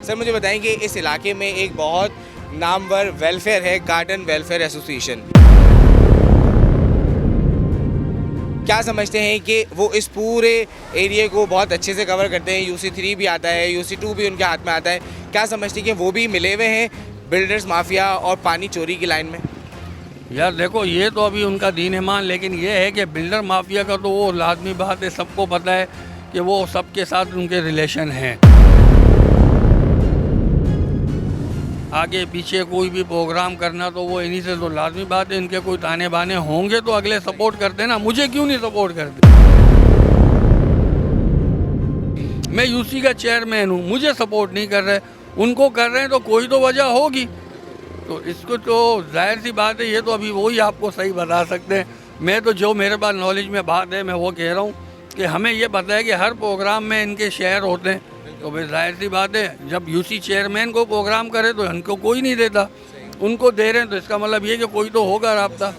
Sir मुझे बताएंगे इस इलाके में एक बहुत नामवर वेलफेयर है, गार्डन वेलफेयर एसोसिएशन। क्या समझते हैं कि वो इस पूरे एरिया को बहुत अच्छे से कवर करते हैं? UC3 भी आता है, UC2 भी उनके हाथ में आता है। क्या समझते हैं कि वो भी मिले हुए हैं बिल्डर्स माफिया और पानी चोरी की लाइन में? यार देखो, ये तो अभी उनका दीन ईमान, लेकिन ये है कि बिल्डर माफिया का तो वो लाजमी बात है, सबको पता है कि वो सबके साथ उनके रिलेशन हैं। आगे पीछे कोई भी प्रोग्राम करना तो वो इन्हीं से तो लाजमी बात है, इनके कोई ताने बाने होंगे तो अगले सपोर्ट करते ना, मुझे क्यों नहीं सपोर्ट करते? मैं यूसी का चेयरमैन हूँ, मुझे सपोर्ट नहीं कर रहे, उनको कर रहे हैं तो कोई तो वजह होगी। तो इसको तो जाहिर सी बात है, ये तो अभी वही आपको सही बता सकते हैं। मैं तो जो मेरे पास नॉलेज में बात है मैं वो कह रहा हूँ कि हमें ये पता है कि हर प्रोग्राम में इनके शेयर होते हैं। तो भाई जाहिर सी बात है, जब यूसी चेयरमैन को प्रोग्राम करे तो इनको कोई नहीं देता, उनको दे रहे हैं तो इसका मतलब ये कि कोई तो होगा राब्ता।